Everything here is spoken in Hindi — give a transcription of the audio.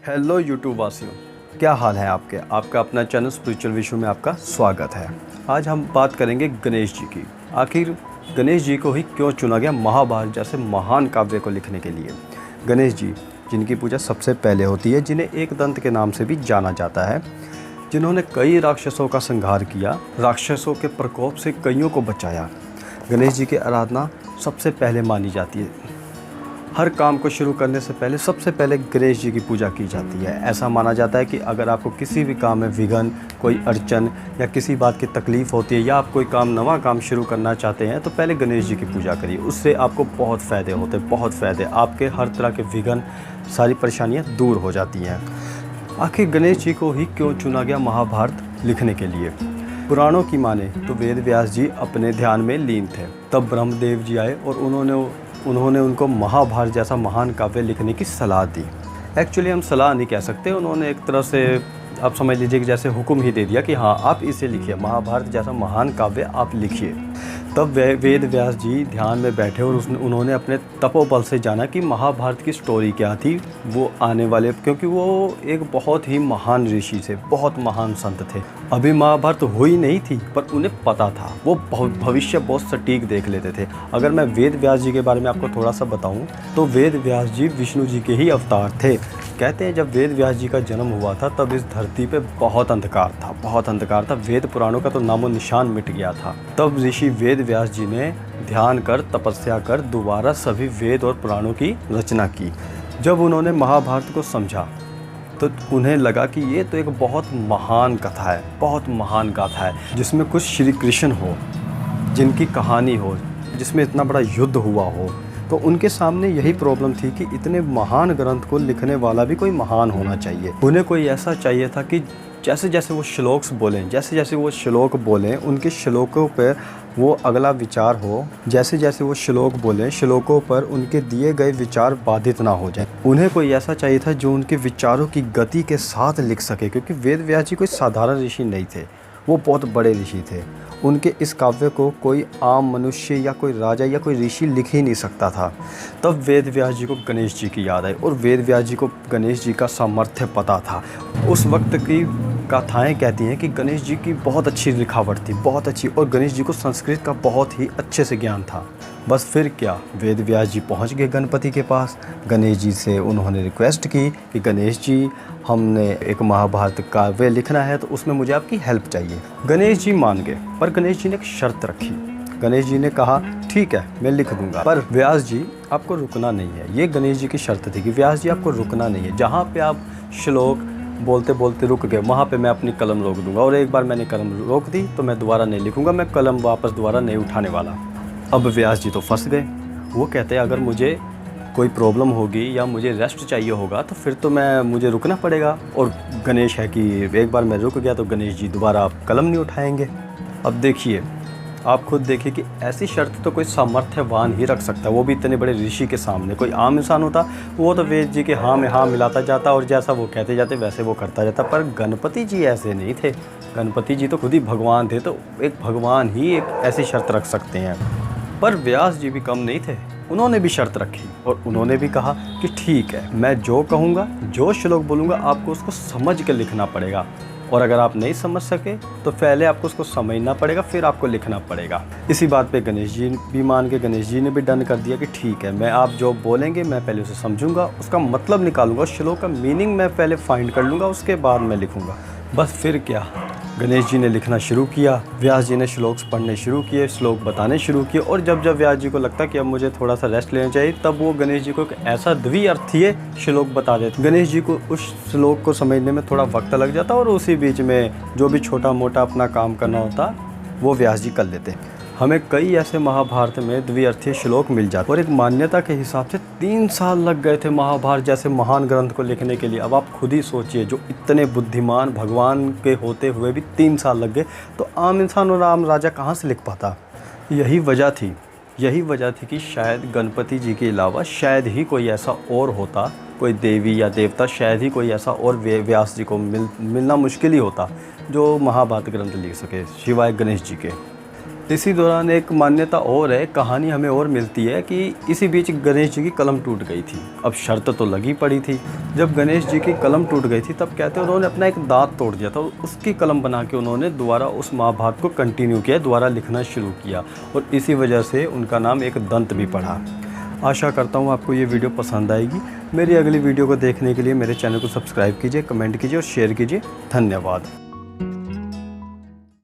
हेलो यूट्यूब वासियों, क्या हाल है आपके। आपका अपना चैनल स्पिरिचुअल विश्व में आपका स्वागत है। आज हम बात करेंगे गणेश जी की। आखिर गणेश जी को ही क्यों चुना गया महाभारत जैसे महान काव्य को लिखने के लिए। गणेश जी जिनकी पूजा सबसे पहले होती है, जिन्हें एक दंत के नाम से भी जाना जाता है, जिन्होंने कई राक्षसों का संहार किया, राक्षसों के प्रकोप से कईयों को बचाया। गणेश जी की आराधना सबसे पहले मानी जाती है। हर काम को शुरू करने से पहले सबसे पहले गणेश जी की पूजा की जाती है। ऐसा माना जाता है कि अगर आपको किसी भी काम में विघ्न, कोई अड़चन या किसी बात की तकलीफ़ होती है, या आप कोई नवा काम शुरू करना चाहते हैं, तो पहले गणेश जी की पूजा करिए। उससे आपको बहुत फ़ायदे होते हैं, बहुत फ़ायदे। आपके हर तरह के विघ्न, सारी परेशानियाँ दूर हो जाती हैं। आखिर गणेश जी को ही क्यों चुना गया महाभारत लिखने के लिए। पुराणों की माने तो वेद व्यास जी अपने ध्यान में लीन थे। तब ब्रह्मदेव जी आए और उन्होंने उनको महाभारत जैसा महान काव्य लिखने की सलाह दी। एक्चुअली हम सलाह नहीं कह सकते, उन्होंने एक तरह से आप समझ लीजिए कि जैसे हुक्म ही दे दिया कि हाँ, आप इसे लिखिए, महाभारत जैसा महान काव्य आप लिखिए। तब वेद व्यास जी ध्यान में बैठे और उन्होंने अपने तपोबल से जाना कि महाभारत की स्टोरी क्या थी, वो आने वाले, क्योंकि वो एक बहुत ही महान ऋषि थे, बहुत महान संत थे। अभी महाभारत हुई नहीं थी, पर उन्हें पता था, वो भविष्य बहुत सटीक देख लेते थे। अगर मैं वेद व्यास जी के बारे में आपको थोड़ा सा बताऊं, तो वेद व्यास जी विष्णु जी के ही अवतार थे। कहते हैं जब वेद व्यास जी का जन्म हुआ था, तब इस धरती पे बहुत अंधकार था, बहुत अंधकार था। वेद पुराणों का तो नामो निशान मिट गया था। तब ऋषि वेद व्यास जी ने ध्यान कर, तपस्या कर, दोबारा सभी वेद और पुराणों की रचना की। जब उन्होंने महाभारत को समझा, तो उन्हें लगा कि ये तो एक बहुत महान कथा है, बहुत महान गाथा है, जिसमें कुछ श्री कृष्ण हो, जिनकी कहानी हो, जिसमें इतना बड़ा युद्ध हुआ हो। तो उनके सामने यही प्रॉब्लम थी कि इतने महान ग्रंथ को लिखने वाला भी कोई महान होना चाहिए। उन्हें कोई ऐसा चाहिए था कि जैसे जैसे वो श्लोक्स बोलें, जैसे जैसे वो श्लोक बोलें, उनके श्लोकों पर वो अगला विचार हो। जैसे जैसे वो श्लोक बोलें, श्लोकों पर उनके दिए गए विचार बाधित ना हो जाए। उन्हें कोई ऐसा चाहिए था जो उनके विचारों की गति के साथ लिख सके, क्योंकि वेद व्यास जी कोई साधारण ऋषि नहीं थे, वो बहुत बड़े ऋषि थे। उनके इस काव्य को कोई आम मनुष्य या कोई राजा या कोई ऋषि लिख ही नहीं सकता था। तब वेद व्यास जी को गणेश जी की याद आई, और वेद व्यास जी को गणेश जी का सामर्थ्य पता था। उस वक्त की गाथाएं कहती हैं कि गणेश जी की बहुत अच्छी लिखावट थी, बहुत अच्छी, और गणेश जी को संस्कृत का बहुत ही अच्छे से ज्ञान था। बस फिर क्या, वेद व्यास जी पहुंच गए गणपति के पास। गणेश जी से उन्होंने रिक्वेस्ट की कि गणेश जी, हमने एक महाभारत काव्य लिखना है, तो उसमें मुझे आपकी हेल्प चाहिए। गणेश जी मान गए, पर गणेश जी ने एक शर्त रखी। गणेश जी ने कहा ठीक है, मैं लिख दूंगा, पर व्यास जी आपको रुकना नहीं है। ये गणेश जी की शर्त थी कि व्यास जी आपको रुकना नहीं है। जहाँ पे आप श्लोक बोलते बोलते रुक गए, वहाँ पे मैं अपनी कलम रोक दूंगा, और एक बार मैंने कलम रोक दी तो मैं दोबारा नहीं लिखूंगा, मैं कलम वापस दोबारा नहीं उठाने वाला। अब व्यास जी तो फंस गए। वो कहते हैं अगर मुझे कोई प्रॉब्लम होगी या मुझे रेस्ट चाहिए होगा, तो फिर तो मुझे रुकना पड़ेगा। और गणेश है कि एक बार मैं रुक गया तो गणेश जी दोबारा आप कलम नहीं उठाएंगे। अब देखिए, आप खुद देखिए कि ऐसी शर्त तो कोई सामर्थ्यवान ही रख सकता है, वो भी इतने बड़े ऋषि के सामने। कोई आम इंसान होता, वो तो वेद जी के हाँ में हाँ मिलाता जाता, और जैसा वो कहते जाते वैसे वो करता जाता। पर गणपति जी ऐसे नहीं थे। गणपति जी तो खुद ही भगवान थे, तो एक भगवान ही एक ऐसी शर्त रख सकते हैं। पर व्यास जी भी कम नहीं थे, उन्होंने भी शर्त रखी, और उन्होंने भी कहा कि ठीक है, मैं जो कहूँगा, जो श्लोक बोलूँगा, आपको उसको समझ के लिखना पड़ेगा, और अगर आप नहीं समझ सके तो पहले आपको उसको समझना पड़ेगा, फिर आपको लिखना पड़ेगा। इसी बात पे गणेश जी भी मान के, गणेश जी ने भी डन कर दिया कि ठीक है, मैं आप जो बोलेंगे मैं पहले उसे समझूंगा, उसका मतलब निकालूंगा, श्लोक का मीनिंग मैं पहले फाइंड कर लूँगा, उसके बाद मैं लिखूँगा। बस फिर क्या, गणेश जी ने लिखना शुरू किया, व्यास जी ने श्लोक पढ़ने शुरू किए, श्लोक बताने शुरू किए। और जब जब व्यास जी को लगता कि अब मुझे थोड़ा सा रेस्ट लेना चाहिए, तब वो गणेश जी को एक ऐसा द्विअर्थीय श्लोक बता देते। गणेश जी को उस श्लोक को समझने में थोड़ा वक्त लग जाता, और उसी बीच में जो भी छोटा मोटा अपना काम करना होता वो व्यास जी कर लेते। हमें कई ऐसे महाभारत में द्विअर्थीय श्लोक मिल जाते, और एक मान्यता के हिसाब से 3 साल लग गए थे महाभारत जैसे महान ग्रंथ को लिखने के लिए। अब आप खुद ही सोचिए, जो इतने बुद्धिमान भगवान के होते हुए भी 3 साल लग गए, तो आम इंसान और आम राजा कहाँ से लिख पाता। यही वजह थी कि शायद गणपति जी के अलावा शायद ही कोई ऐसा और होता, कोई देवी या देवता, शायद ही कोई ऐसा और व्यास जी को मिलना मुश्किल ही होता जो महाभारत ग्रंथ लिख सके, सिवाय गणेश जी के। इसी दौरान एक मान्यता और है, कहानी हमें और मिलती है कि इसी बीच गणेश जी की कलम टूट गई थी। अब शर्त तो लगी पड़ी थी। जब गणेश जी की कलम टूट गई थी तब कहते हैं उन्होंने अपना एक दांत तोड़ दिया था और उसकी कलम बना के उन्होंने दोबारा उस महाभारत को कंटिन्यू किया, दोबारा लिखना शुरू किया और इसी वजह से उनका नाम एक दंत भी पड़ा। आशा करता हूँ आपको ये वीडियो पसंद आएगी। मेरी अगली वीडियो को देखने के लिए मेरे चैनल को सब्सक्राइब कीजिए, कमेंट कीजिए और शेयर कीजिए। धन्यवाद।